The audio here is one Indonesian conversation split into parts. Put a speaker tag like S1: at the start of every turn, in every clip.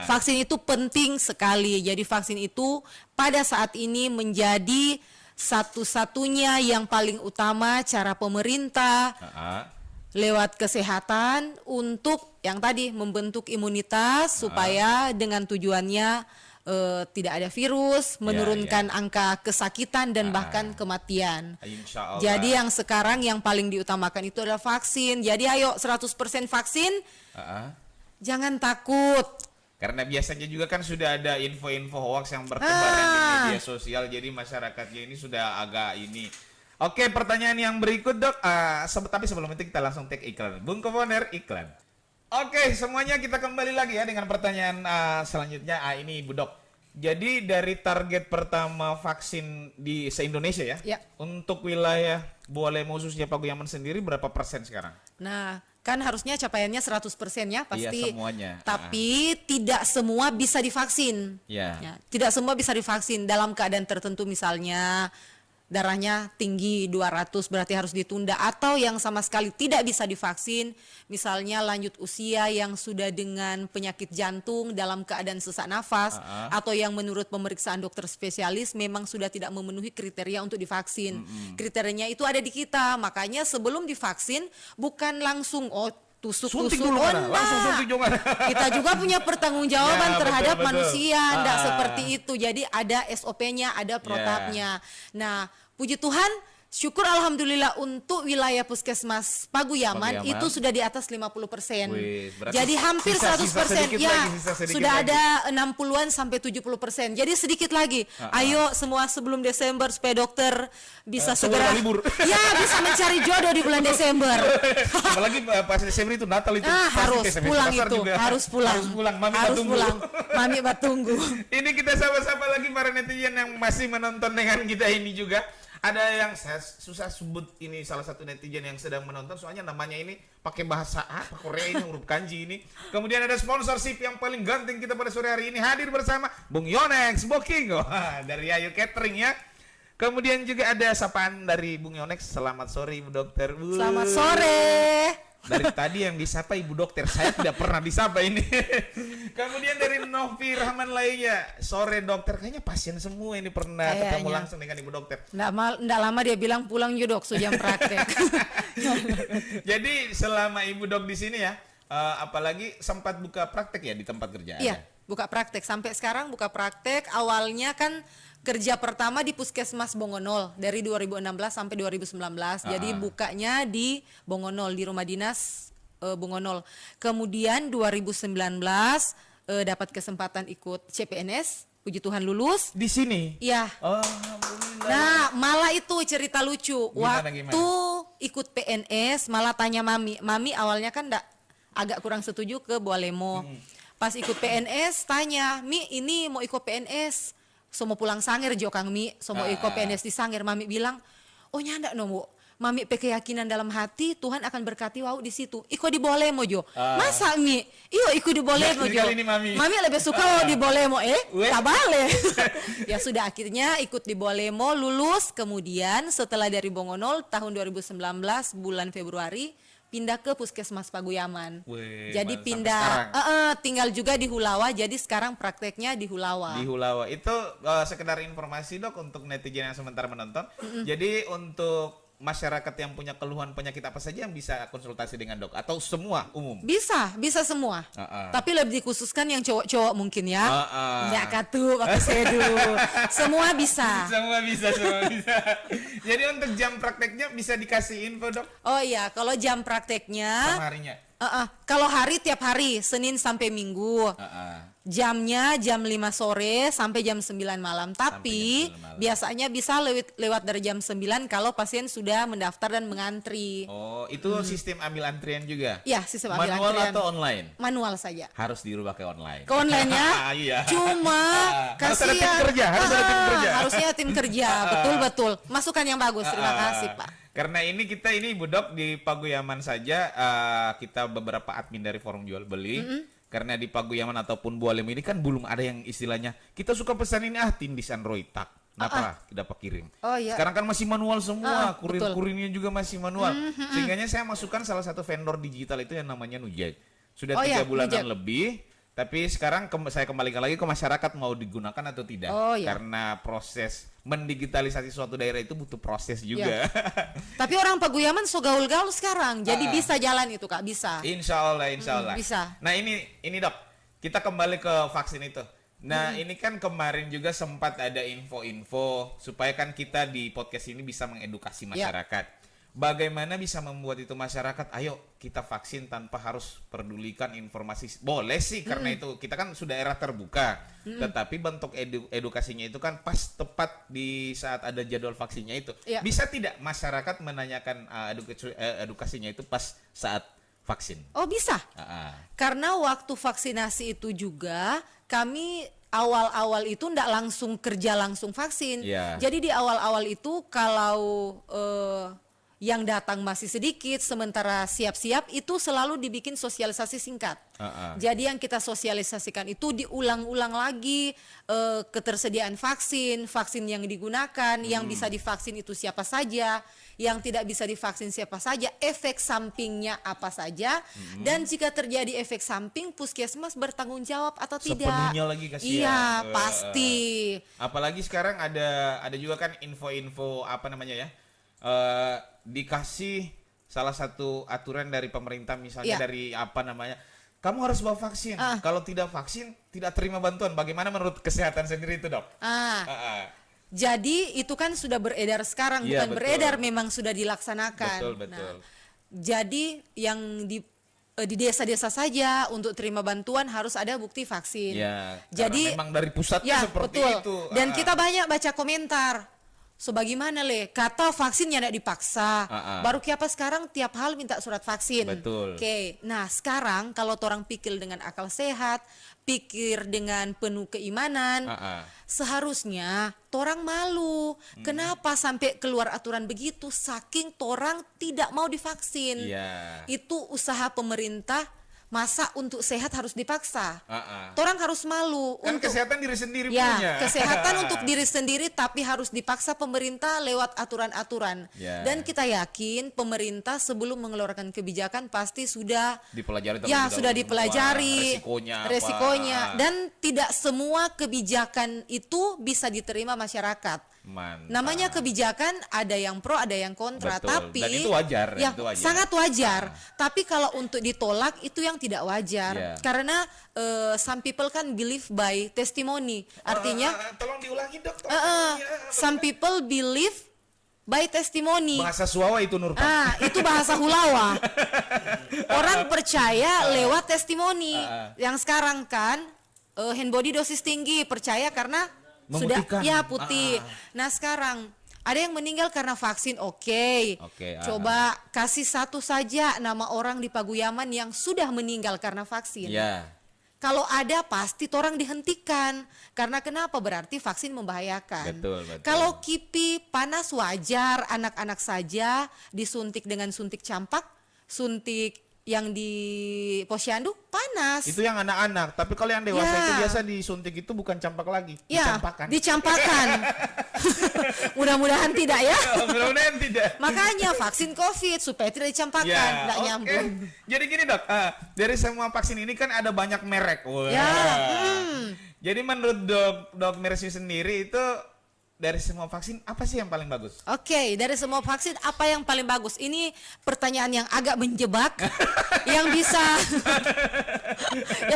S1: Vaksin itu penting sekali. Jadi vaksin itu pada saat ini menjadi satu-satunya yang paling utama cara pemerintah lewat kesehatan untuk yang tadi membentuk imunitas supaya dengan tujuannya tidak ada virus, menurunkan angka kesakitan dan bahkan kematian. Jadi yang sekarang yang paling diutamakan itu adalah vaksin. Jadi ayo 100% vaksin. Jangan takut.
S2: Karena biasanya juga kan sudah ada info-info hoax yang bertebaran di media sosial, jadi masyarakatnya ini sudah agak ini. Oke, pertanyaan yang berikut dok, tapi sebelum itu kita langsung take iklan. Bung Komoner, iklan. Oke, semuanya kita kembali lagi ya dengan pertanyaan selanjutnya. Ini Bu Dok. Jadi dari target pertama vaksin di se-Indonesia ya, untuk wilayah Bualemo khususnya Paguyaman sendiri berapa persen sekarang?
S1: Nah, kan harusnya capaiannya 100% ya pasti.
S2: Iya, semuanya.
S1: Tapi tidak semua bisa divaksin.
S2: Ya,
S1: tidak semua bisa divaksin dalam keadaan tertentu, misalnya darahnya tinggi 200 berarti harus ditunda, atau yang sama sekali tidak bisa divaksin, misalnya lanjut usia yang sudah dengan penyakit jantung dalam keadaan sesak nafas, atau yang menurut pemeriksaan dokter spesialis memang sudah tidak memenuhi kriteria untuk divaksin. Kriterianya itu ada di kita, makanya sebelum divaksin bukan langsung tusuk-tusuk,
S2: langsung suntik juga.
S1: Kita juga punya pertanggungjawaban terhadap manusia, enggak seperti itu. Jadi ada SOP-nya, ada protapnya. Nah, puji Tuhan, syukur alhamdulillah untuk wilayah Puskesmas Paguyaman itu sudah di atas 50%. Jadi hampir 100%. Sudah ada 60-an sampai 70%. Jadi sedikit lagi. Ayo semua sebelum Desember supaya dokter bisa segera
S2: libur.
S1: Ya, bisa mencari jodoh di bulan Desember.
S2: Apalagi pas Desember itu Natal itu.
S1: Harus pulang itu, harus pulang.
S2: Harus pulang.
S1: Mami batunggu.
S2: Ini kita sapa-sapa lagi para netizen yang masih menonton dengan kita ini juga. Ada yang saya susah sebut, ini salah satu netizen yang sedang menonton soalnya namanya ini pakai bahasa apa Korea ini, huruf kanji ini. Kemudian ada sponsorship yang paling ganteng kita pada sore hari ini hadir bersama Bung Yonex Booking dari Ayu Catering ya. Kemudian juga ada sapaan dari Bung Yonex. Selamat sore Ibu Dokter.
S1: Selamat sore.
S2: Dari tadi yang disapa Ibu Dokter, saya tidak pernah disapa ini. Kemudian dari Novi Rahman lainnya, sore dokter, kayaknya pasien semua ini pernah ketemu langsung dengan Ibu Dokter.
S1: Nggak lama dia bilang pulang yuk dok, sejam praktek.
S2: Jadi selama Ibu Dok di sini ya, apalagi sempat buka praktek ya di tempat kerja?
S1: Iya, buka praktek. Sampai sekarang buka praktek. Awalnya kan kerja pertama di Puskesmas Bongonol dari 2016 sampai 2019. Jadi bukanya di Bongonol, di rumah dinas Bongonol. Kemudian 2019 dapat kesempatan ikut CPNS. Puji Tuhan lulus.
S2: Di sini?
S1: Iya.
S2: Oh,
S1: nah, malah itu cerita lucu. Waktu ikut PNS malah tanya Mami awalnya kan agak kurang setuju ke Bualemo. Pas ikut PNS tanya, Mi ini mau ikut PNS. Mau pulang Sangir jo Kang Mi, mau ikut PNS di Sangir. Mami bilang, oh nyanda no Bu. Mami keyakinan dalam hati Tuhan akan berkati wau di situ. Iko di Bualemo jo. Masa Mi? Iyo ikut di Bualemo jo. Mami lebih suka di Bualemo tak boleh. Ya sudah akhirnya ikut di Bualemo, lulus. Kemudian setelah dari Bongonol tahun 2019 bulan Februari pindah ke Puskesmas Paguyaman. Jadi pindah tinggal juga di Hulawa. Jadi sekarang prakteknya di Hulawa.
S2: Di Hulawa. Itu sekedar informasi Dok untuk netizen yang sementara menonton. Jadi untuk masyarakat yang punya keluhan penyakit apa saja yang bisa konsultasi dengan Dok atau semua umum? Bisa semua. Tapi lebih dikhususkan yang cowok-cowok mungkin ya. Nggak katu pakai sedu. Semua bisa. Semua bisa. Jadi untuk jam prakteknya bisa dikasih info Dok?
S1: Oh iya, kalau jam prakteknya
S2: sama harinya.
S1: Kalau hari tiap hari Senin sampai Minggu. Jamnya jam 5 sore sampai jam 9 malam. Tapi biasanya bisa lewat dari jam 9 kalau pasien sudah mendaftar dan mengantri.
S2: Oh, itu sistem ambil antrian juga?
S1: Iya, sistem ambil
S2: manual
S1: antrian.
S2: Atau online?
S1: Manual saja.
S2: Harus dirubah ke online.
S1: Ke online ya?
S2: Iya.
S1: Cuma
S2: harus ada tim kerja,
S1: harusnya tim kerja. Betul. Masukan yang bagus. Terima kasih, Pak.
S2: Karena ini Bu Dok di Paguyaman saja kita beberapa admin dari forum jual beli. Karena di Paguyaman ataupun Bualemo ini kan belum ada yang istilahnya kita suka pesan ini Tindis Android tak. Kenapa dapat kirim? Oh iya. Sekarang kan masih manual semua, kurir-kurirnya juga masih manual. Sehingga saya masukkan salah satu vendor digital itu yang namanya Nujek. Sudah 3 bulanan lebih. Tapi sekarang saya kembalikan lagi ke masyarakat mau digunakan atau tidak.
S1: Oh, iya.
S2: Karena proses mendigitalisasi suatu daerah itu butuh proses juga.
S1: Tapi orang Paguyaman so gaul-gaul sekarang, jadi bisa jalan itu Kak, bisa.
S2: Insya Allah, insya Allah.
S1: Bisa.
S2: Nah ini Dok, kita kembali ke vaksin itu. Nah ini kan kemarin juga sempat ada info-info supaya kan kita di podcast ini bisa mengedukasi masyarakat. Bagaimana bisa membuat itu masyarakat, ayo kita vaksin tanpa harus pedulikan informasi. Boleh sih karena itu kita kan sudah era terbuka. Tetapi bentuk edukasinya itu kan pas tepat di saat ada jadwal vaksinnya itu. Bisa tidak masyarakat menanyakan edukasinya itu pas saat vaksin?
S1: Oh bisa. Karena waktu vaksinasi itu juga kami awal-awal itu ndak langsung kerja langsung vaksin. Jadi di awal-awal itu kalau yang datang masih sedikit, sementara siap-siap itu selalu dibikin sosialisasi singkat. Jadi yang kita sosialisasikan itu diulang-ulang lagi ketersediaan vaksin yang digunakan, yang bisa divaksin itu siapa saja, yang tidak bisa divaksin siapa saja, efek sampingnya apa saja, dan jika terjadi efek samping puskesmas bertanggung jawab atau tidak.
S2: Sepenuhnya lagi kasihan.
S1: Iya, pasti.
S2: Apalagi sekarang ada juga kan info-info apa namanya ya? Dikasih salah satu aturan dari pemerintah misalnya dari apa namanya, kamu harus bawa vaksin, kalau tidak vaksin tidak terima bantuan. Bagaimana menurut kesehatan sendiri itu Dok?
S1: Jadi itu kan sudah beredar sekarang, bukan betul. Beredar, memang sudah dilaksanakan.
S2: Betul.
S1: Nah, jadi yang di desa-desa saja untuk terima bantuan harus ada bukti vaksin.
S2: Jadi memang dari pusatnya seperti
S1: betul.
S2: itu.
S1: Dan kita banyak baca komentar. So bagaimana kata vaksinnya tidak dipaksa, baru apa sekarang tiap hal minta surat vaksin.
S2: Betul.
S1: Oke, nah sekarang kalau orang pikir dengan akal sehat, pikir dengan penuh keimanan, seharusnya torang malu. Kenapa sampai keluar aturan begitu? Saking torang tidak mau divaksin. Itu usaha pemerintah. Masa untuk sehat harus dipaksa? Torang harus malu.
S2: Kan untuk kesehatan diri sendiri punya.
S1: Kesehatan untuk diri sendiri, tapi harus dipaksa pemerintah lewat aturan-aturan. Dan kita yakin pemerintah sebelum mengeluarkan kebijakan pasti sudah
S2: dipelajari.
S1: Sudah dipelajari resikonya. Dan tidak semua kebijakan itu bisa diterima masyarakat.
S2: Mantap.
S1: Namanya kebijakan ada yang pro, ada yang kontra. Tapi
S2: dan itu wajar.
S1: Itu wajar. Sangat wajar. Tapi kalau untuk ditolak itu yang tidak wajar. Karena some people kan believe by testimony. Artinya
S2: tolong diulangi Dok.
S1: Some people believe by testimony.
S2: Bahasa Suawa itu Nurpan.
S1: Itu bahasa Hulawa. Orang percaya lewat testimoni. Yang sekarang kan hand body dosis tinggi, percaya karena
S2: memutihkan.
S1: Sudah putih. Nah sekarang ada yang meninggal karena vaksin. Oke. Coba kasih satu saja nama orang di Paguyaman yang sudah meninggal karena vaksin. Kalau ada pasti orang dihentikan. Karena kenapa? Berarti vaksin membahayakan.
S2: Betul.
S1: Kalau kipi panas wajar, anak-anak saja disuntik dengan suntik campak, suntik yang di posyandu panas. Itu
S2: yang anak-anak. Tapi kalau yang dewasa itu biasa disuntik itu bukan campak lagi,
S1: dicampakan. Mudah-mudahan tidak ya.
S2: Mudah-mudahan tidak.
S1: Makanya vaksin COVID supaya tidak dicampakan, tidak nyambung.
S2: Jadi gini Dok, dari semua vaksin ini kan ada banyak merek. Jadi menurut Dok Mercy sendiri itu dari semua vaksin apa sih yang paling bagus?
S1: Oke, dari semua vaksin apa yang paling bagus? Ini pertanyaan yang agak menjebak, yang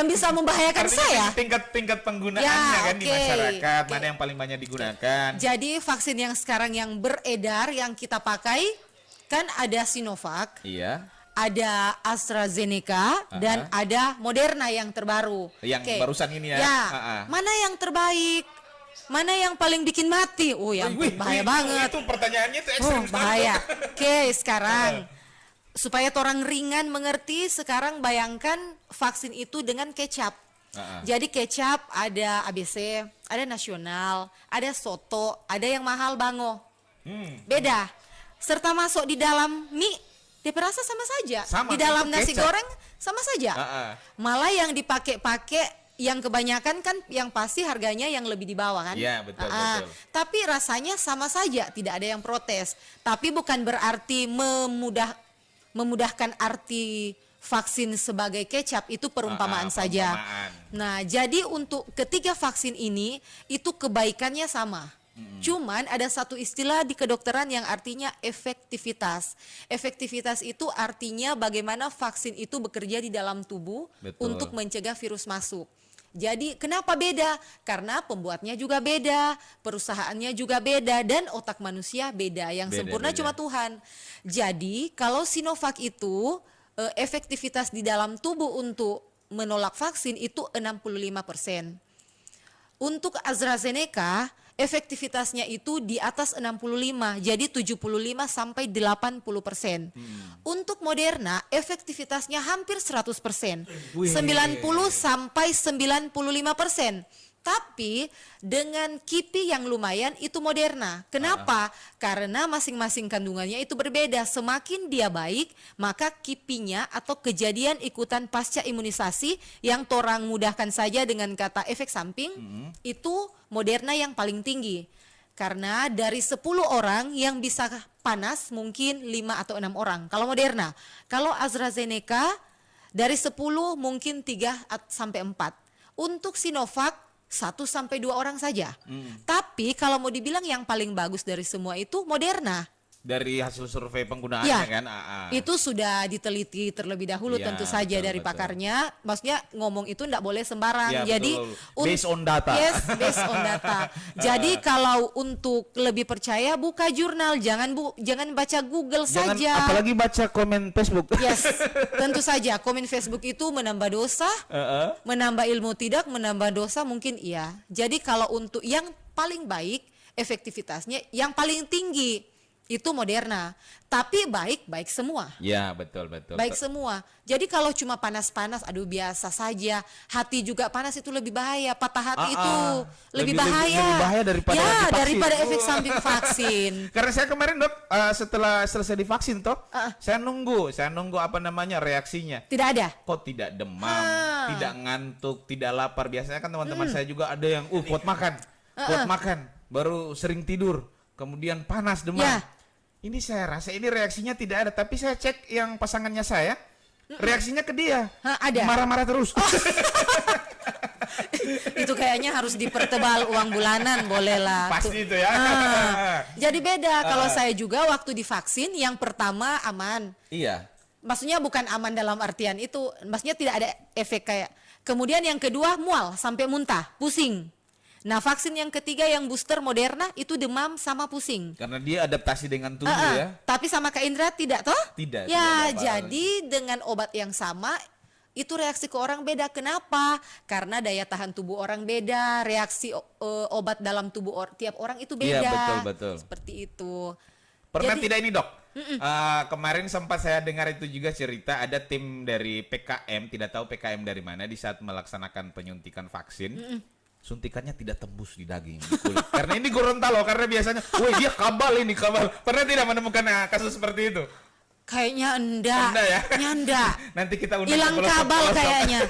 S1: bisa membahayakan saya.
S2: Tingkat penggunaannya di masyarakat, mana yang paling banyak digunakan?
S1: Jadi vaksin yang sekarang yang beredar yang kita pakai kan ada Sinovac. Ada AstraZeneca dan ada Moderna yang terbaru.
S2: Yang barusan ini ya.
S1: Mana yang terbaik? Mana yang paling bikin mati? Bahaya banget.
S2: Itu pertanyaannya itu ekstrim.
S1: Bahaya. Oke, sekarang supaya orang ringan mengerti, sekarang bayangkan vaksin itu dengan kecap. Jadi kecap ada ABC, ada nasional, ada soto, ada yang mahal bango. Beda. Serta masuk di dalam mie, dia rasa sama saja.
S2: Sama,
S1: di dalam nasi
S2: kecap.
S1: goreng sama saja. Malah yang dipakai-pakai yang kebanyakan kan yang pasti harganya yang lebih di bawah kan.
S2: Iya, betul.
S1: Tapi rasanya sama saja, tidak ada yang protes. Tapi bukan berarti memudahkan arti vaksin sebagai kecap itu perumpamaan saja.
S2: Perumpamaan.
S1: Nah, jadi untuk ketiga vaksin ini itu kebaikannya sama. Cuman ada satu istilah di kedokteran yang artinya efektivitas. Efektivitas itu artinya bagaimana vaksin itu bekerja di dalam tubuh untuk mencegah virus masuk. Jadi kenapa beda? Karena pembuatnya juga beda, perusahaannya juga beda, dan otak manusia beda. Yang sempurna cuma Tuhan. Jadi kalau Sinovac itu efektivitas di dalam tubuh untuk menolak vaksin itu 65%. Untuk AstraZeneca efektivitasnya itu di atas 65, jadi 75 sampai 80%. Untuk Moderna efektivitasnya hampir 100%, 90 sampai 95%. Tapi dengan KIPI yang lumayan itu Moderna. Kenapa? Karena masing-masing kandungannya itu berbeda. Semakin dia baik, maka KIPI-nya atau kejadian ikutan pasca imunisasi yang orang mudahkan saja dengan kata efek samping, itu Moderna yang paling tinggi. Karena dari 10 orang yang bisa panas mungkin 5 atau 6 orang. Kalau Moderna, kalau AstraZeneca dari 10 mungkin 3 sampai 4. Untuk Sinovac 1 sampai 2 orang saja. Tapi kalau mau dibilang yang paling bagus dari semua itu Moderna.
S2: Dari hasil survei penggunaannya
S1: Ya,
S2: kan.
S1: itu sudah diteliti terlebih dahulu
S2: Ya,
S1: tentu saja
S2: betul,
S1: dari
S2: betul.
S1: pakarnya. Maksudnya ngomong itu tidak boleh sembarang.
S2: Ya,
S1: Jadi
S2: betul. Based on data.
S1: Yes, based on data. Jadi kalau untuk lebih percaya buka jurnal, jangan baca Google
S2: Jangan
S1: saja.
S2: apalagi baca komen Facebook.
S1: Yes, tentu saja komen Facebook itu menambah dosa, menambah ilmu tidak, menambah dosa mungkin iya. Jadi kalau untuk yang paling baik efektivitasnya yang paling tinggi itu Moderna, tapi baik semua.
S2: Ya, betul.
S1: Baik semua. Jadi kalau cuma panas-panas, aduh biasa saja. Hati juga panas itu lebih bahaya. Patah hati itu lebih bahaya.
S2: Lebih bahaya daripada divaksin.
S1: daripada efek samping vaksin.
S2: Karena saya kemarin Dok, setelah selesai divaksin toh, saya nunggu apa namanya reaksinya.
S1: Tidak ada.
S2: Kok tidak demam, tidak ngantuk, tidak lapar. Biasanya kan teman-teman saya juga ada yang kuat makan, baru sering tidur, kemudian panas demam.
S1: Ya.
S2: Ini saya rasa ini reaksinya tidak ada, tapi saya cek yang pasangannya saya, reaksinya ke dia.
S1: Ada.
S2: Marah-marah terus.
S1: Itu kayaknya harus dipertebal uang bulanan, bolehlah.
S2: Pasti itu ya.
S1: Jadi beda. Kalau saya juga waktu divaksin, yang pertama aman.
S2: Iya.
S1: Maksudnya bukan aman dalam artian itu, maksudnya tidak ada efek kayak. Kemudian yang kedua mual sampai muntah, pusing. Nah vaksin yang ketiga yang booster Moderna itu demam sama pusing.
S2: Karena dia adaptasi dengan tubuh ya.
S1: Tapi sama Kak Indra tidak toh?
S2: Tidak.
S1: Ya
S2: tidak
S1: jadi dengan obat yang sama itu reaksi ke orang beda. Kenapa? Karena daya tahan tubuh orang beda, reaksi obat dalam tubuh tiap orang itu beda.
S2: Iya betul.
S1: Seperti itu.
S2: Pernah tidak ini Dok? Kemarin sempat saya dengar itu juga cerita ada tim dari PKM, tidak tahu PKM dari mana di saat melaksanakan penyuntikan vaksin. Suntikannya tidak tembus di daging, di kulit. Karena ini Gorontalo, karena biasanya, woi dia kabal. Pernah tidak menemukan kasus seperti itu?
S1: Kayaknya enggak. Enggak.
S2: Nanti kita undang
S1: hilang
S2: ke pelosok-pelosok.
S1: kabal kayaknya.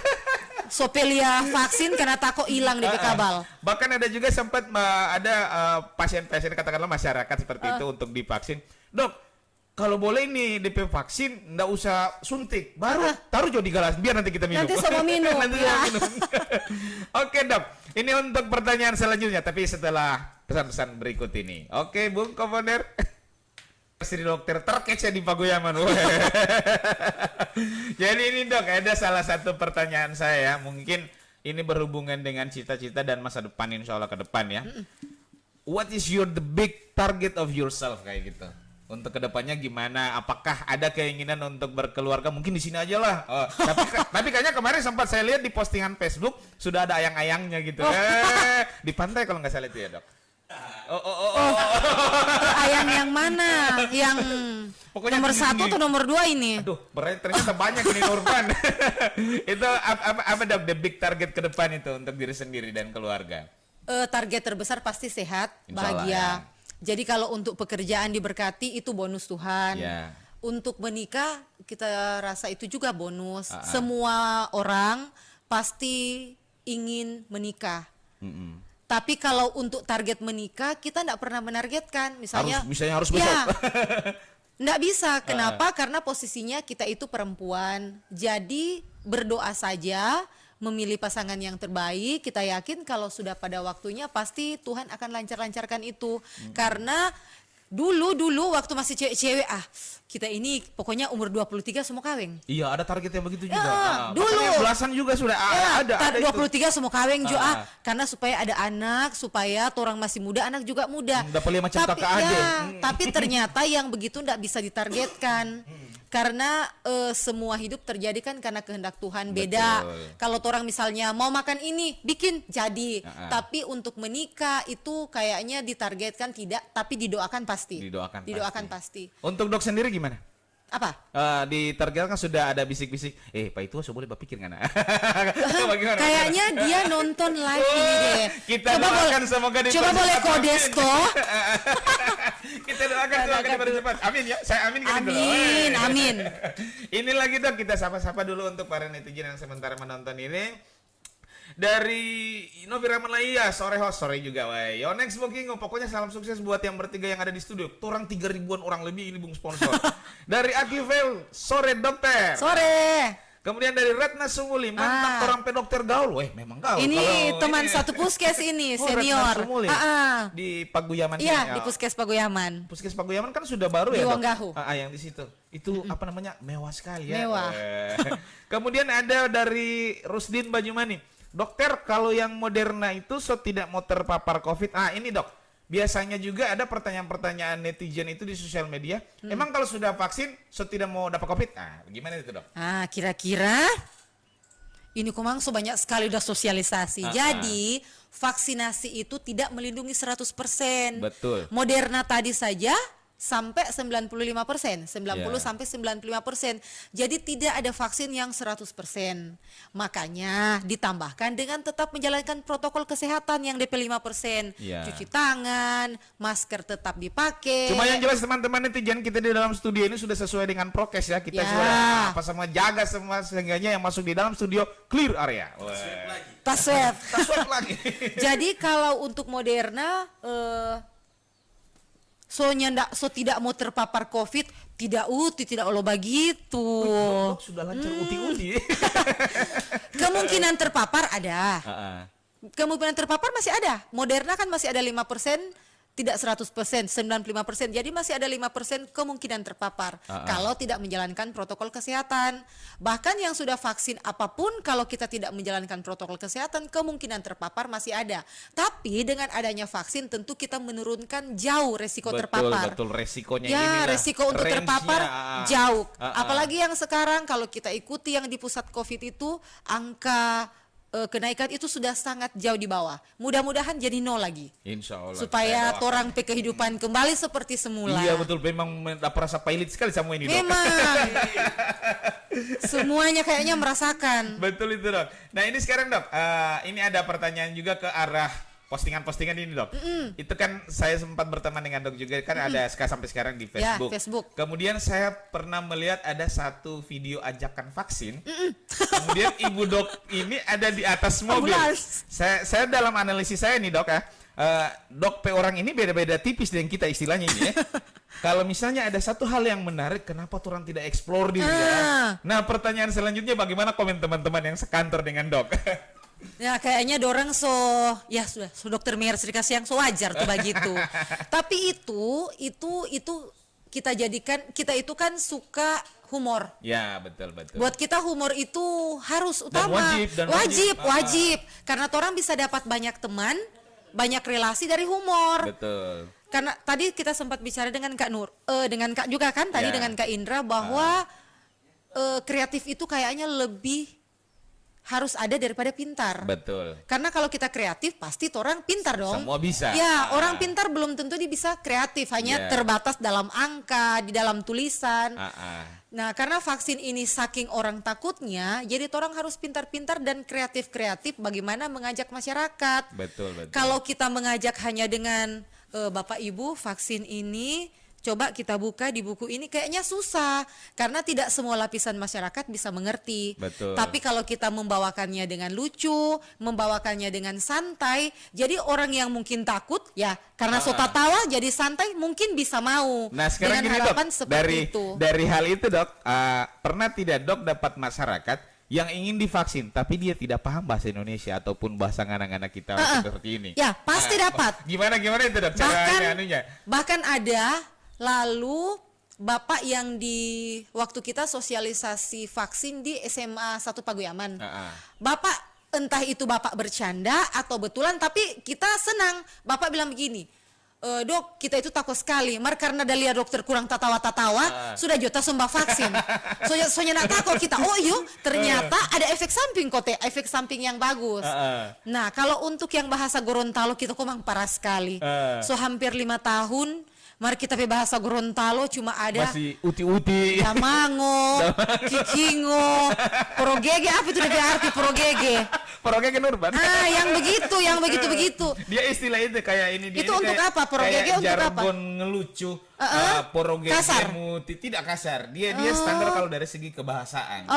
S1: Sopelia vaksin karena takut hilang di kabal.
S2: Bahkan ada juga sempat ada pasien-pasien katakanlah masyarakat seperti itu untuk divaksin. Dok, kalau boleh nih DP vaksin nggak usah suntik, baru taruh jauh di gelas biar nanti kita minum.
S1: Nanti sama minum.
S2: Oke Dok, ini untuk pertanyaan selanjutnya tapi setelah pesan-pesan berikut ini. Oke Bung Komoder. Istri dokter terkece di Pagoyaman. Jadi ini Dok, ada salah satu pertanyaan saya, mungkin ini berhubungan dengan cita-cita dan masa depan insya Allah ke depan ya. What is the big target of yourself kayak gitu? Untuk kedepannya gimana? Apakah ada keinginan untuk berkeluarga? Mungkin di sini aja lah. Tapi kayaknya kemarin sempat saya lihat di postingan Facebook sudah ada ayang-ayangnya gitu. Di pantai kalau nggak salah itu ya Dok.
S1: Ayang yang mana? Yang
S2: Pokoknya
S1: nomor
S2: tinggi-tinggi.
S1: 1 atau nomor 2 ini?
S2: Aduh, ternyata banyak ini Nurban. Itu apa Dok? The big target ke depan itu untuk diri sendiri dan keluarga.
S1: Target terbesar pasti sehat,
S2: Insya Allah,
S1: bahagia.
S2: ya.
S1: Jadi kalau untuk pekerjaan diberkati itu bonus Tuhan.
S2: Ya.
S1: Untuk menikah kita rasa itu juga bonus. Semua orang pasti ingin menikah. Tapi kalau untuk target menikah kita tidak pernah menargetkan. Misalnya
S2: harus besok.
S1: Nggak bisa. Kenapa? Karena posisinya kita itu perempuan. Jadi berdoa saja, memilih pasangan yang terbaik. Kita yakin kalau sudah pada waktunya pasti Tuhan akan lancar-lancarkan itu. Karena dulu waktu masih cewek-cewek, kita ini pokoknya umur 23 semua kawin.
S2: Iya, ada targetnya begitu juga.
S1: Dulu
S2: Makanya belasan juga sudah ada
S1: 23
S2: itu.
S1: semua kawin juga, karena supaya ada anak, supaya orang masih muda, anak juga muda.
S2: Udah paling macam
S1: Tapi
S2: kakak adik.
S1: tapi ternyata yang begitu nggak bisa ditargetkan. Karena semua hidup terjadi kan karena kehendak Tuhan. Beda. Kalau orang misalnya mau makan ini, bikin jadi. Tapi untuk menikah itu kayaknya ditargetkan tidak, tapi didoakan pasti. Didoakan pasti.
S2: Untuk Dok sendiri gimana?
S1: Apa?
S2: Di target kan sudah ada bisik-bisik. Pak itu boleh pikir nggak?
S1: Kayaknya dia nonton live ini deh.
S2: Kita doakan semoga
S1: coba boleh kodes kok.
S2: Kita doakan semoga dipercepat. Amin ya. Saya amin gini dulu.
S1: Amin.
S2: Ini lagi Dok, kita sapa-sapa dulu untuk para netizen yang sementara menonton ini. Dari Novi Ramalaya, sore juga weh. Yonex Booking, pokoknya salam sukses buat yang bertiga yang ada di studio. Torang 3 ribuan orang lebih ini bung sponsor. Dari Akivel, sore dokter.
S1: Sore.
S2: Kemudian dari Retna Sumuli, mantap orang dokter gaul. Memang gaul.
S1: Ini
S2: kalau
S1: teman
S2: ini,
S1: satu puskes ini, senior.
S2: Retna Sumuli. Di Paguyaman.
S1: Iya, di Puskes Paguyaman.
S2: Puskes Paguyaman kan sudah baru
S1: di
S2: ya,
S1: Wanggahu.
S2: Yang di situ. Itu apa namanya? Mewah sekali ya.
S1: Mewah.
S2: Kemudian ada dari Rusdin Banyumani. Dokter, kalau yang Moderna itu tidak mau terpapar COVID. Ini Dok, biasanya juga ada pertanyaan-pertanyaan netizen itu di sosial media. Emang kalau sudah vaksin, tidak mau dapat COVID? Gimana itu Dok?
S1: Kira-kira ini kumang banyak sekali udah sosialisasi. Jadi vaksinasi itu tidak melindungi 100%.
S2: Betul.
S1: Moderna tadi saja sampai 95%, 90 sampai 95%. Jadi tidak ada vaksin yang 100%. Makanya ditambahkan dengan tetap menjalankan protokol kesehatan yang DP 5%. Cuci tangan, masker tetap dipakai.
S2: Cuma yang jelas teman-teman netizen kita di dalam studio ini sudah sesuai dengan prokes ya. Kita sudah semua jaga semua sehingga yang masuk di dalam studio clear area.
S1: Tas swab
S2: lagi.
S1: Jadi kalau untuk Moderna tidak mau terpapar COVID, tidak Allah begitu.
S2: Sudah lancar uti-uti.
S1: Kemungkinan terpapar ada. Kemungkinan terpapar masih ada. Moderna kan masih ada 5%, tidak 100%, 95%. Jadi masih ada 5% kemungkinan terpapar kalau tidak menjalankan protokol kesehatan. Bahkan yang sudah vaksin apapun, kalau kita tidak menjalankan protokol kesehatan, kemungkinan terpapar masih ada. Tapi dengan adanya vaksin tentu kita menurunkan jauh resiko terpapar.
S2: Betul, resikonya
S1: ya, resiko untuk terpapar jauh. Apalagi yang sekarang kalau kita ikuti yang di pusat COVID itu, angka kenaikan itu sudah sangat jauh di bawah. Mudah-mudahan jadi nol lagi.
S2: Insya Allah.
S1: Supaya orang kehidupan kembali seperti semula.
S2: Iya betul, memang rasa pailit sekali sama ini Dok.
S1: Memang. Semuanya kayaknya merasakan.
S2: Betul itu Dok. Nah ini sekarang Dok, ini ada pertanyaan juga ke arah postingan-postingan ini Dok. Itu kan saya sempat berteman dengan Dok juga, kan ada sampai sekarang di Facebook.
S1: Ya, Facebook.
S2: Kemudian saya pernah melihat ada satu video ajakan vaksin. Kemudian Ibu Dok ini ada di atas mobil. Saya dalam analisis saya nih Dok ya, Dok orang ini beda-beda tipis dengan kita istilahnya ini ya. Kalau misalnya ada satu hal yang menarik, kenapa orang tidak explore diri ya? Nah pertanyaan selanjutnya, bagaimana komen teman-teman yang sekantor dengan Dok?
S1: Ya kayaknya dorang ya sudah dokter Meher Srikasi yang wajar tuh begitu. Tapi itu kita jadikan, kita itu kan suka humor.
S2: Ya betul.
S1: Buat kita humor itu harus utama.
S2: Dan
S1: wajib. Karena orang bisa dapat banyak teman, banyak relasi dari humor.
S2: Betul.
S1: Karena tadi kita sempat bicara dengan Kak Nur, dengan Kak juga kan tadi dengan Kak Indra bahwa kreatif itu kayaknya lebih harus ada daripada pintar.
S2: Betul.
S1: Karena kalau kita kreatif pasti orang pintar dong.
S2: Semua bisa.
S1: Ya, orang pintar belum tentu dia bisa kreatif, hanya terbatas dalam angka, di dalam tulisan. Nah, karena vaksin ini saking orang takutnya, jadi orang harus pintar-pintar dan kreatif-kreatif bagaimana mengajak masyarakat.
S2: Betul.
S1: Kalau kita mengajak hanya dengan Bapak Ibu, vaksin ini coba kita buka di buku ini kayaknya susah karena tidak semua lapisan masyarakat bisa mengerti.
S2: Betul.
S1: Tapi kalau kita membawakannya dengan lucu, membawakannya dengan santai, jadi orang yang mungkin takut ya karena so tawa jadi santai mungkin bisa mau.
S2: Nah sekarang
S1: dengan
S2: gini
S1: harapan
S2: Dok,
S1: seperti itu.
S2: dari hal itu Dok, pernah tidak Dok dapat masyarakat yang ingin divaksin tapi dia tidak paham bahasa Indonesia ataupun bahasa anak-anak kita seperti ini?
S1: Ya pasti dapat.
S2: Gimana itu Dok cara anunya?
S1: Bahkan ada lalu bapak yang di waktu kita sosialisasi vaksin di SMA 1 Paguyaman. Bapak entah itu bapak bercanda atau betulan tapi kita senang. Bapak bilang begini, dok kita itu takut sekali karena lihat dokter kurang tatawa-tatawa sudah juta sumbah vaksin soalnya nak takut kita ternyata ada efek samping efek samping yang bagus. Nah kalau untuk yang bahasa Gorontalo kita memang parah sekali. So hampir 5 tahun mari kita pe bahasa Gorontalo cuma ada
S2: masih uti-uti,
S1: Damango, Kikingo, Porogege, apa itu dia arti Porogege?
S2: Porogege Nurban.
S1: Yang begitu.
S2: Dia istilah itu kayak ini dia.
S1: Itu untuk
S2: kayak,
S1: apa? Porogege untuk apa?
S2: Jargon ngelucu. Porogege
S1: kasar.
S2: Tidak kasar. Dia standar kalau dari segi kebahasaan.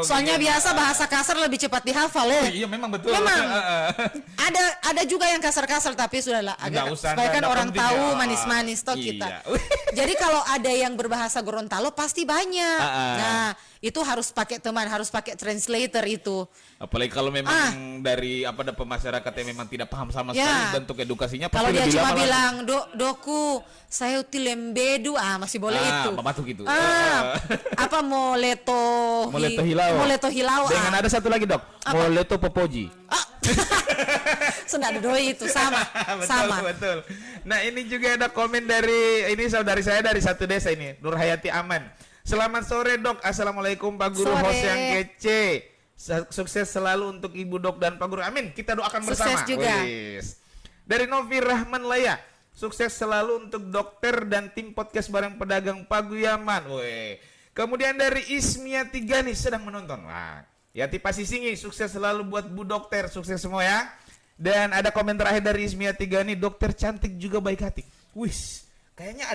S1: Soalnya biasa bahasa kasar lebih cepat dihafal loh.
S2: Iya memang betul.
S1: Memang. Ada juga yang kasar-kasar tapi sudahlah agak supaya kan orang tahu manis-manis toh kita. Jadi kalau ada yang berbahasa Gorontalo pasti banyak. Nah, itu harus pakai teman, harus pakai translator itu.
S2: Apalagi kalau memang dari pemasyarakat yang memang tidak paham sama sekali bentuk edukasinya pasti
S1: kalau dia
S2: lebih
S1: cuma
S2: lama
S1: bilang doku saya uti lembedu masih boleh itu.
S2: Batuk gitu.
S1: Apa moleto hilau.
S2: Dengan ada satu lagi Dok, moleto popoji.
S1: Sudah ada doi itu sama.
S2: Betul. Nah ini juga ada komen dari ini saudari saya dari satu desa ini, Nurhayati Aman. Selamat sore Dok, assalamualaikum Pak Guru host yang kece. Sukses selalu untuk Ibu Dok dan Pak Guru. Amin. Kita doakan bersama.
S1: Sukses juga.
S2: Dari Novi Rahman Laya. Sukses selalu untuk dokter dan tim podcast bareng pedagang Paguyaman. Kemudian dari Ismia Tigani sedang menonton. Yati Pasisingi, sukses selalu buat Bu Dokter, sukses semua ya. Dan ada komen terakhir dari Ismia Tigani, dokter cantik juga baik hati. Wis, kayaknya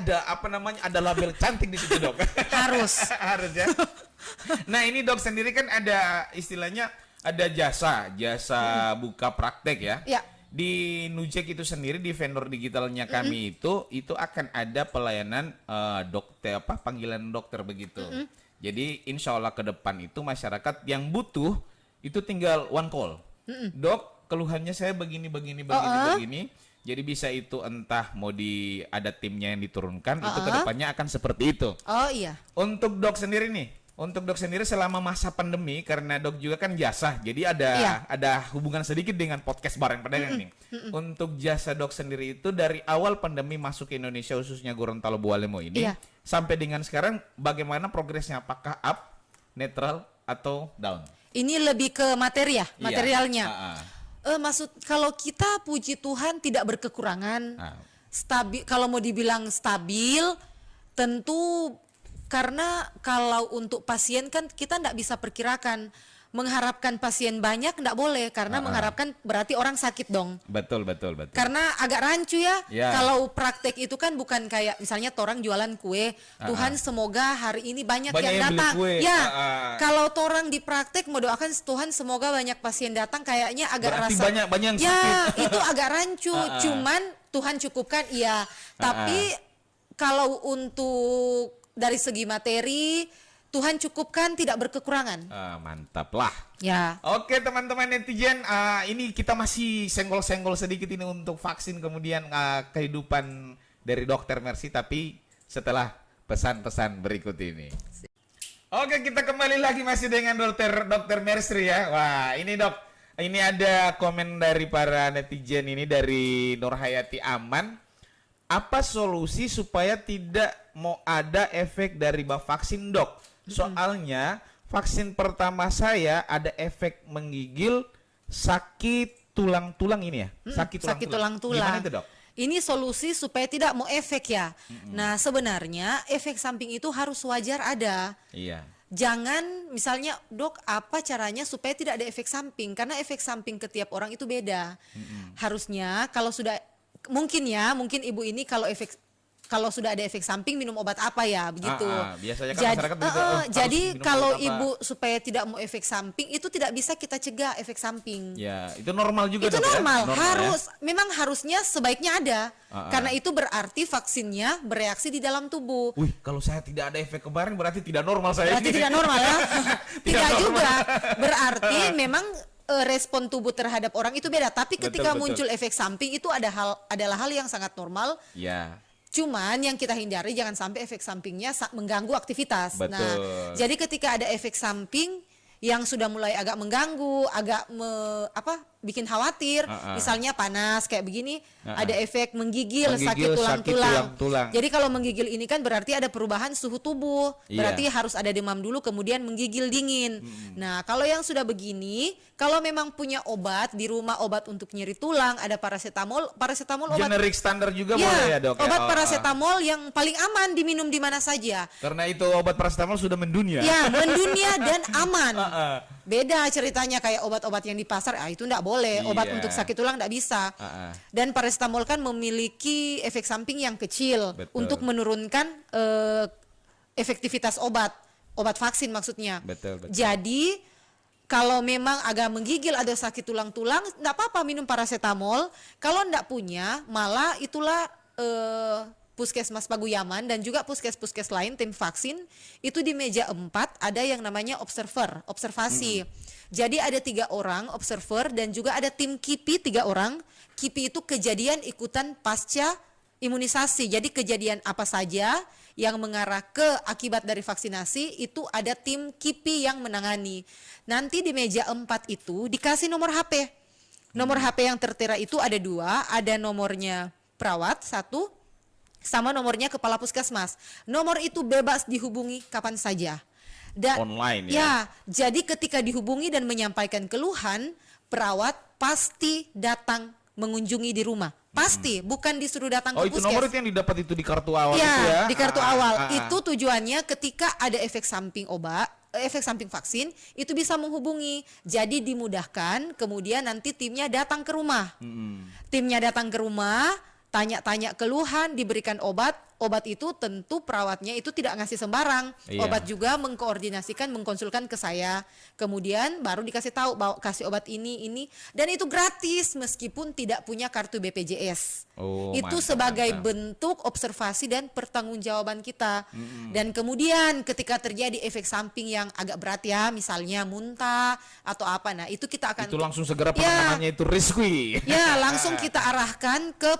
S2: ada label cantik di situ Dok.
S1: Harus
S2: ya. Nah ini Dok sendiri kan ada istilahnya ada jasa buka praktek ya.
S1: Ya.
S2: Di Nujek itu sendiri di vendor digitalnya kami itu akan ada pelayanan dokter panggilan dokter begitu. Jadi insya Allah ke depan itu masyarakat yang butuh itu tinggal one call. Dok, keluhannya saya begini. Jadi bisa itu entah mau ada timnya yang diturunkan itu ke depannya akan seperti itu.
S1: Oh iya.
S2: Untuk Dok sendiri selama masa pandemi karena Dok juga kan jasa. Jadi ada hubungan sedikit dengan podcast bareng pedagang nih. Untuk jasa Dok sendiri itu dari awal pandemi masuk ke Indonesia khususnya Gorontalo Bualemo ini sampai dengan sekarang bagaimana progresnya? Apakah up, netral atau down?
S1: Ini lebih ke materialnya. Maksud kalau kita puji Tuhan tidak berkekurangan. Stabil, kalau mau dibilang stabil tentu karena kalau untuk pasien kan kita tidak bisa perkirakan. Mengharapkan pasien banyak tidak boleh karena mengharapkan berarti orang sakit dong. Betul. Karena agak rancu ya. Kalau praktek itu kan bukan kayak misalnya orang jualan kue, Tuhan semoga hari ini banyak yang datang. Kalau orang di praktek mau doakan Tuhan semoga banyak pasien datang kayaknya agak
S2: berarti
S1: rasa
S2: banyak yang sakit.
S1: Itu agak rancu. Cuman Tuhan cukupkan tapi kalau untuk dari segi materi Tuhan cukupkan tidak berkekurangan.
S2: Mantap lah.
S1: Ya.
S2: Oke teman-teman netizen, ini kita masih senggol-senggol sedikit ini untuk vaksin kemudian kehidupan dari Dokter Mercy tapi setelah pesan-pesan berikut ini. Oke kita kembali lagi masih dengan Dokter Mercy ya. Wah ini Dok, ini ada komen dari para netizen ini dari Nurhayati Aman. Apa solusi supaya tidak mau ada efek dari vaksin Dok? Soalnya vaksin pertama saya ada efek menggigil, sakit tulang-tulang ini ya. Sakit tulang-tulang. Gimana itu Dok?
S1: Ini solusi supaya tidak mau efek ya. Nah sebenarnya efek samping itu harus wajar ada.
S2: Iya.
S1: Jangan misalnya Dok apa caranya supaya tidak ada efek samping. Karena efek samping ke tiap orang itu beda. Harusnya kalau sudah mungkin ibu ini kalau efek kalau sudah ada efek samping minum obat apa ya begitu.
S2: Biasanya kan
S1: Jadi,
S2: masyarakat begitu,
S1: jadi
S2: harus minum
S1: kalau
S2: obat apa.
S1: ibu supaya tidak mau efek samping itu tidak bisa kita cegah efek samping.
S2: Ya, itu normal juga
S1: Itu
S2: Dok, ya?
S1: normal,
S2: Normal,
S1: harus memang harusnya sebaiknya ada.
S2: Ah.
S1: Karena itu berarti vaksinnya bereaksi di dalam tubuh.
S2: Wih, kalau saya tidak ada efek kemarin berarti tidak normal saya.
S1: Berarti tidak normal ya? Tidak
S2: normal.
S1: juga. Berarti memang respon tubuh terhadap orang itu beda. Tapi ketika
S2: Betul.
S1: muncul efek samping itu adalah hal yang sangat normal.
S2: Ya.
S1: Cuman yang kita hindari jangan sampai efek sampingnya mengganggu aktivitas.
S2: Betul.
S1: Nah, jadi ketika ada efek samping yang sudah mulai agak mengganggu, agak bikin khawatir, misalnya panas kayak begini, ada efek menggigil, sakit tulang. Jadi kalau menggigil ini kan berarti ada perubahan suhu tubuh, berarti harus ada demam dulu kemudian menggigil dingin. Nah, kalau yang sudah begini, kalau memang punya obat di rumah, obat untuk nyeri tulang, ada paracetamol obat
S2: Generik standar juga boleh ya, Dok?
S1: obat paracetamol yang paling aman diminum di mana saja.
S2: Karena itu obat paracetamol sudah mendunia.
S1: Ya, mendunia dan aman. Beda ceritanya kayak obat-obat yang di pasar, itu enggak boleh. Obat untuk sakit tulang enggak bisa. Dan paracetamol kan memiliki efek samping yang kecil.
S2: Betul.
S1: Untuk menurunkan efektivitas obat vaksin maksudnya.
S2: Betul.
S1: Jadi kalau memang agak menggigil, ada sakit tulang-tulang, enggak apa-apa minum paracetamol. Kalau enggak punya, malah itulah Puskesmas Paguyaman dan juga puskes-puskes lain tim vaksin itu di meja 4 ada yang namanya observasi. Jadi ada 3 orang observer dan juga ada tim KIPI 3 orang. KIPI itu kejadian ikutan pasca imunisasi. Jadi kejadian apa saja yang mengarah ke akibat dari vaksinasi itu ada tim KIPI yang menangani. Nanti di meja 4 itu dikasih nomor HP. Nomor HP yang tertera itu ada 2, ada nomornya perawat 1 sama nomornya kepala puskesmas. Nomor itu bebas dihubungi kapan saja.
S2: Online ya?
S1: Ya, jadi ketika dihubungi dan menyampaikan keluhan, perawat pasti datang mengunjungi di rumah. Pasti, bukan disuruh datang ke
S2: itu
S1: puskes.
S2: nomor itu yang didapat itu di kartu awal
S1: Ya,
S2: itu ya?
S1: di kartu awal. Itu tujuannya ketika ada efek samping efek samping vaksin, itu bisa menghubungi. Jadi dimudahkan, kemudian nanti timnya datang ke rumah. Timnya datang ke rumah, tanya-tanya keluhan, diberikan obat. Obat itu tentu perawatnya itu tidak ngasih sembarang. Obat juga mengkoordinasikan, mengkonsulkan ke saya. Kemudian baru dikasih tahu bahwa kasih obat ini. Dan itu gratis meskipun tidak punya kartu BPJS. Itu sebagai bentuk observasi dan pertanggungjawaban kita. Dan kemudian ketika terjadi efek samping yang agak berat ya, misalnya muntah atau apa, nah itu kita akan
S2: itu langsung segera penanganannya itu risky.
S1: Ya, langsung kita arahkan ke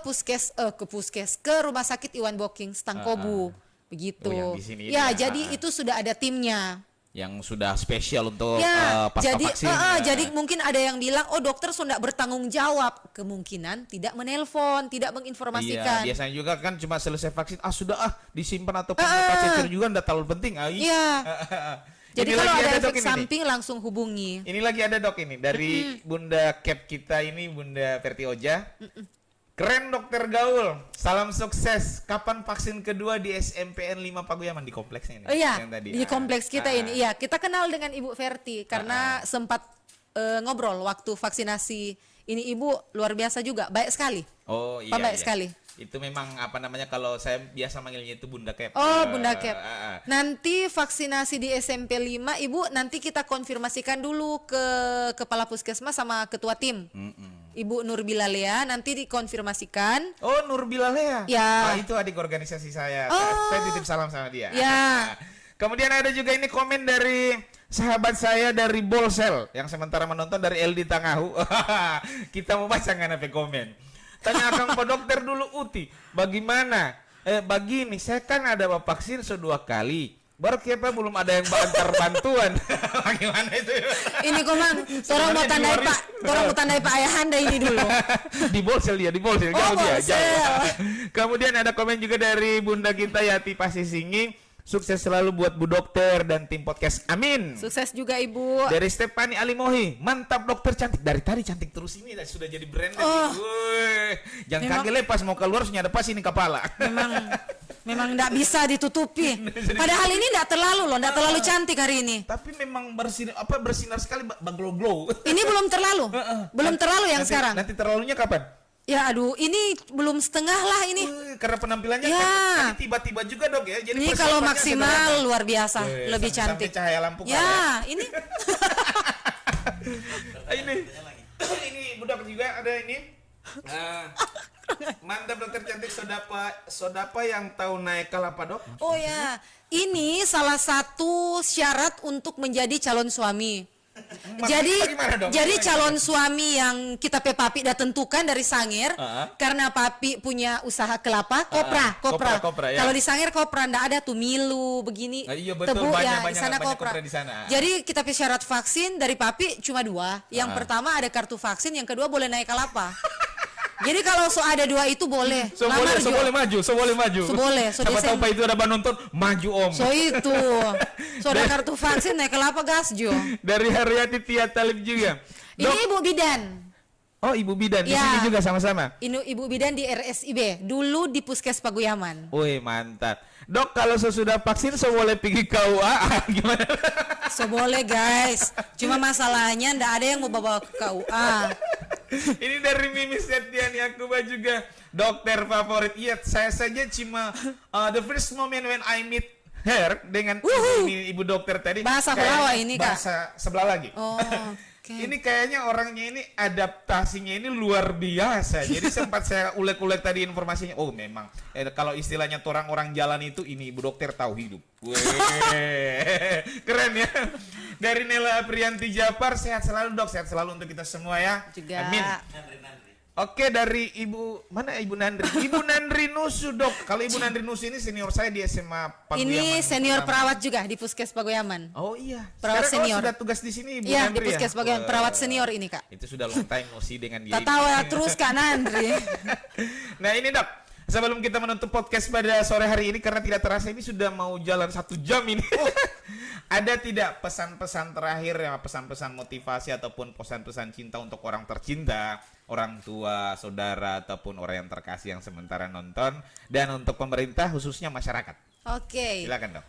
S1: rumah sakit Iwan Boking Stangkobu begitu.
S2: yang di sini
S1: ya,
S2: ya.
S1: jadi itu sudah ada timnya.
S2: Yang sudah spesial untuk pasca
S1: jadi,
S2: vaksin.
S1: Jadi mungkin ada yang bilang, dokter sudah bertanggung jawab. Kemungkinan tidak menelpon, tidak menginformasikan.
S2: Iya, biasanya juga kan cuma selesai vaksin, sudah disimpan ataupun cecer juga enggak terlalu penting.
S1: Iya. Jadi kalau ada efek samping
S2: nih.
S1: langsung hubungi.
S2: Ini lagi ada Dok ini dari Bunda Cap kita ini, Bunda Verti Oja. Keren dokter gaul, salam sukses. Kapan vaksin kedua di SMPN 5 Paguyaman di kompleksnya ini?
S1: Yang
S2: tadi.
S1: di kompleks kita ini. Iya, kita kenal dengan Ibu Verti karena sempat ngobrol waktu vaksinasi. Ini Ibu luar biasa juga, baik sekali.
S2: Oh iya.
S1: Baik sekali.
S2: Itu memang kalau saya biasa manggilnya itu Bunda Cap.
S1: Bunda Cap. Nanti vaksinasi di SMP 5, Ibu nanti kita konfirmasikan dulu ke kepala puskesmas sama ketua tim. Ibu Nur Bilalea nanti dikonfirmasikan.
S2: Oh, Nur Bilalea.
S1: Ya.
S2: Itu adik organisasi saya. Saya titip salam sama dia.
S1: Ya.
S2: Kemudian ada juga ini komen dari sahabat saya dari Bolsel yang sementara menonton dari LD Tangahu. Kita mau baca nggak apa komen? Tanya Kang Pak Dokter dulu Uti, bagaimana? Begini, saya kan ada vaksin 2 kali. Baru kita belum ada yang antar bantuan. Bagaimana itu?
S1: Ini Komang, orang mau tandai Pak Ayahanda ini dulu.
S2: Di Bolsel dia, jauh dia. Jauh. Kemudian ada komen juga dari Bunda kita Yati Pasisingi. Sukses selalu buat Bu Dokter dan tim podcast. Amin.
S1: Sukses juga Ibu.
S2: Dari Stefani Alimohi, mantap dokter cantik. Dari tadi cantik terus ini sudah jadi brand. Jangan kaget pas mau keluar harus nyadap pas ini kepala.
S1: Memang enggak bisa ditutupi. Padahal ini enggak terlalu cantik hari ini.
S2: Tapi memang bersinar sekali, glow.
S1: Ini belum terlalu. Belum terlalu yang sekarang.
S2: Nanti terlalunya kapan?
S1: Ya aduh, ini belum setengah lah ini.
S2: Karena penampilannya
S1: Ya.
S2: kan tiba-tiba juga dok ya. Jadi
S1: Ini kalau
S2: persiapannya
S1: maksimal
S2: sederhana.
S1: luar biasa, lebih
S2: Sampai
S1: cantik.
S2: cahaya lampu kan
S1: Ya, ini
S2: ini budak juga ada ini. Mantap dokter cantik sodapa yang tahu naik apa dok?
S1: oh ya, ini salah satu syarat untuk menjadi calon suami.
S2: Maksudnya gimana, dok?
S1: Jadi
S2: Gimana,
S1: calon suami yang kita papi dah tentukan dari Sangir, karena papi punya usaha kelapa, kopra.
S2: Kopra, ya.
S1: Kalau di Sangir kopra, ndak ada tuh milu begini,
S2: Iya, betul,
S1: tebu
S2: banyak,
S1: ya, di sana
S2: banyak
S1: kopra.
S2: kopra di sana.
S1: Jadi kita syarat vaksin dari papi cuma 2. Yang pertama ada kartu vaksin, yang kedua boleh naik kelapa. Jadi kalau ada 2 itu boleh.
S2: So
S1: Lamar Jo.
S2: boleh maju.
S1: So boleh, so
S2: Siapa
S1: desain-
S2: tahu Pak itu ada nonton maju om.
S1: So itu, so ada kartu vaksin naik kelapa gas Jo.
S2: Dari Haryati Tia Talib juga.
S1: Ini Ibu Bidan.
S2: Oh Ibu Bidan di
S1: Ya.
S2: sini juga sama-sama.
S1: Ibu Bidan di RSIB, dulu di Puskes Paguyaman.
S2: Wih mantap. Dok kalau sesudah vaksin so boleh pergi KUA gimana?
S1: So boleh guys, cuma masalahnya ndak ada yang mau bawa ke KUA.
S2: Ini dari Mimi Setiani Yakuba juga dokter favorit. Iya, saya saja cuma the first moment when I meet her dengan ibu dokter tadi.
S1: Bahasa
S2: kayak
S1: Jawa ini, Kak.
S2: Bahasa sebelah lagi.
S1: Oh, oke.
S2: Ini kayaknya orangnya ini adaptasinya ini luar biasa. Jadi sempat saya ulek-ulek tadi informasinya. Oh memang kalau istilahnya orang-orang jalan itu ini ibu dokter tahu hidup. Weh, keren ya. Dari Nela Aprianti Japar, sehat selalu dok, sehat selalu untuk kita semua ya.
S1: Juga.
S2: Amin. Oke dari Ibu mana Ibu Nandri? Ibu Nandri Nusu dok. Kalau Ibu Nandri Nusu ini senior saya di SMA Paguyaman.
S1: Ini senior
S2: pertama.
S1: perawat juga di Puskes Paguyaman.
S2: Oh iya.
S1: Perawat
S2: Sekarang,
S1: senior.
S2: sudah tugas di sini Ibu
S1: Iya,
S2: Nandri
S1: di Puskes Paguyaman, perawat senior ini Kak.
S2: Itu sudah long time no see dengan dia.
S1: Tak tahu ya terus Kak Nandri.
S2: Nah ini dok, sebelum kita menutup podcast pada sore hari ini karena tidak terasa ini sudah mau jalan 1 jam ini. Ada tidak pesan-pesan terakhir ya, pesan-pesan motivasi ataupun pesan-pesan cinta untuk orang tercinta, orang tua, saudara ataupun orang yang terkasih yang sementara nonton dan untuk pemerintah khususnya masyarakat.
S1: Oke.
S2: Silakan dok.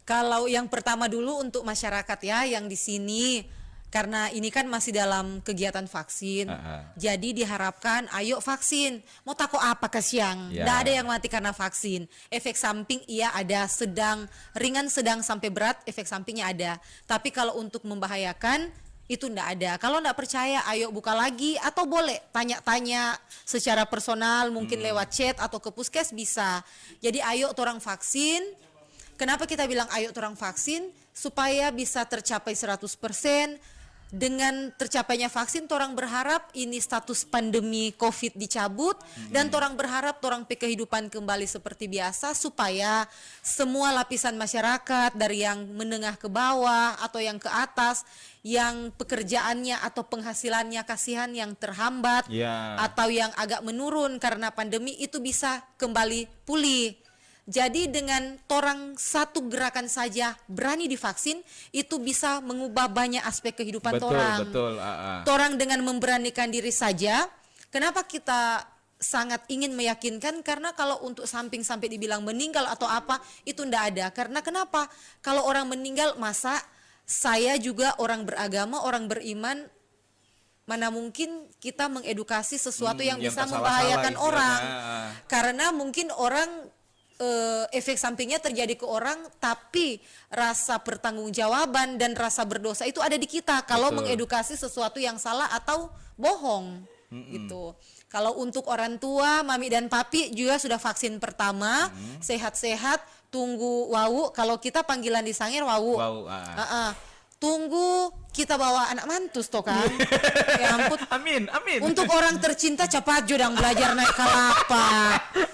S1: Kalau yang pertama dulu untuk masyarakat ya yang di sini, karena ini kan masih dalam kegiatan vaksin, jadi diharapkan ayo vaksin. Mau takut apa ke siang?
S2: Ya.
S1: Nggak ada yang mati karena vaksin. Efek samping iya ada, sedang, ringan, sedang sampai berat efek sampingnya ada. Tapi kalau untuk membahayakan itu ndak ada. Kalau ndak percaya ayo buka lagi atau boleh tanya-tanya secara personal mungkin lewat chat atau ke puskes bisa. Jadi ayo orang vaksin. Kenapa kita bilang ayo orang vaksin? Supaya bisa tercapai 100%. Dengan tercapainya vaksin, orang berharap ini status pandemi COVID dicabut dan orang berharap orang kehidupan kembali seperti biasa supaya semua lapisan masyarakat dari yang menengah ke bawah atau yang ke atas yang pekerjaannya atau penghasilannya kasihan yang terhambat atau yang agak menurun karena pandemi itu bisa kembali pulih. Jadi dengan torang satu gerakan saja berani divaksin itu bisa mengubah banyak aspek kehidupan torang.
S2: Betul.
S1: Torang dengan memberanikan diri saja. Kenapa kita sangat ingin meyakinkan? Karena kalau untuk samping sampai dibilang meninggal atau apa itu ndak ada. Karena kenapa? Kalau orang meninggal masa saya juga orang beragama, orang beriman, mana mungkin kita mengedukasi sesuatu yang bisa membahayakan orang. Karena mungkin orang efek sampingnya terjadi ke orang, tapi rasa pertanggungjawaban dan rasa berdosa itu ada di kita kalau mengedukasi sesuatu yang salah atau bohong gitu. Kalau untuk orang tua, mami dan papi juga sudah vaksin pertama, sehat-sehat, tunggu wau. Kalau kita panggilan di Sangir wau. Tunggu kita bawa anak mantus toh kan. Ya ampun.
S2: Amin.
S1: Untuk orang tercinta cepat jodang belajar naik kelapa.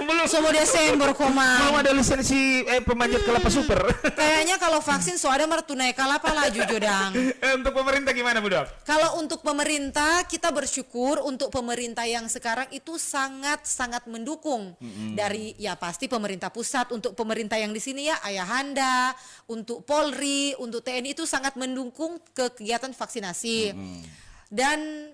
S2: Belum.
S1: Semua Desember koma.
S2: Belum ada lisensi pemanjat kelapa super.
S1: Kayaknya kalau vaksin so ada mertu naik kelapa laju jodang.
S2: Untuk pemerintah gimana Bu Dok?
S1: Kalau untuk pemerintah kita bersyukur untuk pemerintah yang sekarang itu sangat mendukung dari ya pasti pemerintah pusat, untuk pemerintah yang di sini ya Ayahanda, untuk Polri, untuk TNI itu sangat mendukung kegiatan vaksinasi. Dan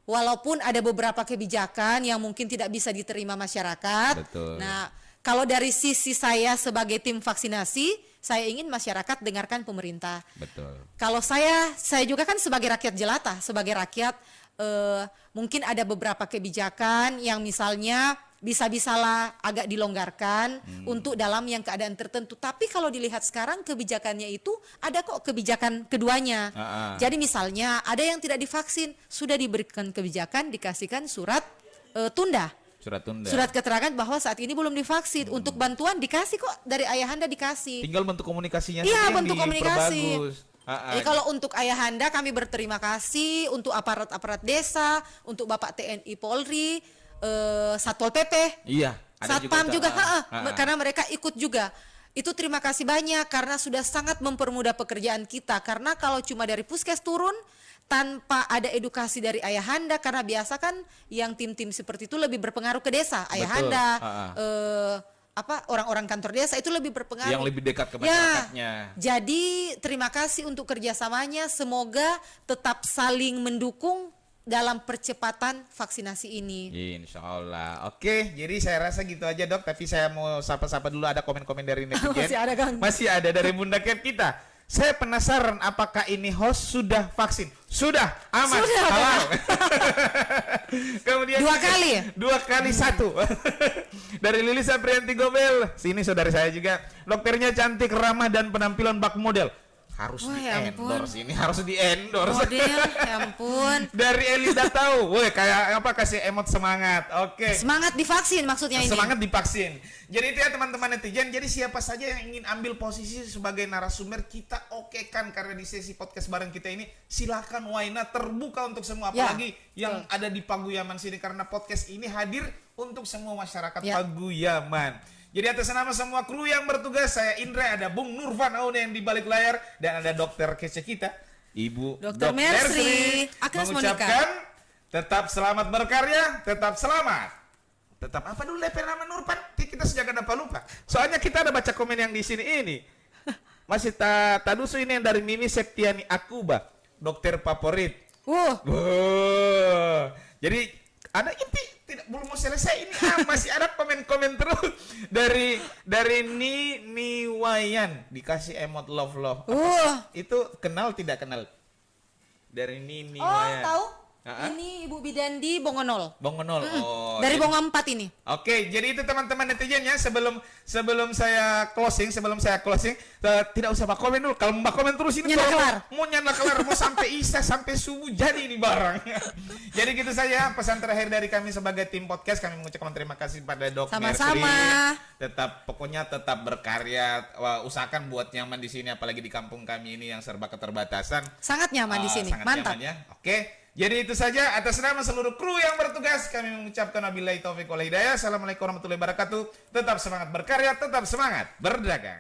S1: walaupun ada beberapa kebijakan yang mungkin tidak bisa diterima masyarakat.
S2: Betul.
S1: Nah, kalau dari sisi saya sebagai tim vaksinasi, saya ingin masyarakat dengarkan pemerintah.
S2: Betul.
S1: Kalau saya juga kan sebagai rakyat jelata, sebagai rakyat mungkin ada beberapa kebijakan yang misalnya bisa-bisalah agak dilonggarkan untuk dalam yang keadaan tertentu. Tapi kalau dilihat sekarang kebijakannya itu ada kok kebijakan keduanya. Jadi misalnya ada yang tidak divaksin, sudah diberikan kebijakan dikasihkan surat tunda. Surat keterangan bahwa saat ini belum divaksin. Untuk bantuan dikasih kok, dari ayahanda dikasih.
S2: Tinggal bentuk komunikasinya
S1: Iya,
S2: saja yang
S1: bentuk komunikasi.
S2: diperbagus.
S1: Jadi kalau untuk ayahanda kami berterima kasih untuk aparat-aparat desa, untuk Bapak TNI Polri, Satpol PP,
S2: Iya, ada
S1: Satpam juga,
S2: juga
S1: karena mereka ikut juga. Itu terima kasih banyak karena sudah sangat mempermudah pekerjaan kita. Karena kalau cuma dari puskes turun tanpa ada edukasi dari ayahanda, karena biasa kan yang tim-tim seperti itu lebih berpengaruh ke desa. Ayahanda, orang-orang kantor desa itu lebih berpengaruh.
S2: Yang lebih dekat ke masyarakatnya.
S1: Jadi terima kasih untuk kerjasamanya. Semoga tetap saling mendukung dalam percepatan vaksinasi ini.
S2: Insya Allah. Oke, jadi saya rasa gitu aja dok. Tapi saya mau sapa-sapa dulu, ada komen-komen dari netizen.
S1: Masih ada, Kang?
S2: Masih ada dari Bunda Cat kita. Saya penasaran apakah ini host sudah vaksin? Sudah, aman,
S1: Sudah,
S2: halal. Kemudian
S1: 2 kali?
S2: 2 kali 1. Dari Lilis Aprianti Gobel. Sini saudara saya juga. Dokternya cantik, ramah dan penampilan bak model. Harus di-endorse ini, harus di-endorse.
S1: Model, ya ampun.
S2: Dari Elida tahu, woi kayak apa, kasih emot semangat. Oke.
S1: Semangat divaksin maksudnya ini.
S2: Semangat divaksin. Jadi itu ya teman-teman netizen. Jadi siapa saja yang ingin ambil posisi sebagai narasumber, kita okekan karena di sesi podcast bareng kita ini silakan, why not, terbuka untuk semua, apalagi yang ada di Paguyaman sini, karena podcast ini hadir untuk semua masyarakat Paguyaman. Jadi atas nama semua kru yang bertugas, saya Indra, ada Bung Nurvan Aune yang di balik layar, dan ada dokter kece kita, Ibu
S1: Dr. Mercy Agnes
S2: mengucapkan tetap selamat berkarya, tetap selamat. Tetap apa dulu leper nama Nurvan? Kita sejak ada lupa. Soalnya kita ada baca komen yang di sini ini. Masih tadusu ini yang dari Mimi Septiani Akuba, dokter favorit. Jadi ada inti belum mau selesai ini, masih ada komen-komen terus dari Niwayan, dikasih emot love. Itu kenal tidak kenal? Dari Niwayan.
S1: Tahu? Ini Ibu Bidandi Bongonol. Dari
S2: jadi,
S1: Bongo 4 ini.
S2: Oke, jadi itu teman-teman netizen ya, sebelum saya closing, tidak usah komen dulu. Kalau mbak komen terus ini mau nyana kelar, mau sampai isya, sampai subuh jadi ini barang. Jadi gitu saja pesan terakhir dari kami sebagai tim podcast. Kami mengucapkan terima kasih pada Dok Mercy. Pokoknya tetap berkarya. Usahakan buat nyaman di sini, apalagi di kampung kami ini yang serba keterbatasan.
S1: Sangat nyaman di sini. Mantap.
S2: Nyaman, ya. Oke. Jadi itu saja, atas nama seluruh kru yang bertugas kami mengucapkan wabillahi taufiq wal hidayah. Assalamualaikum warahmatullahi wabarakatuh. Tetap semangat berkarya, tetap semangat berdagang.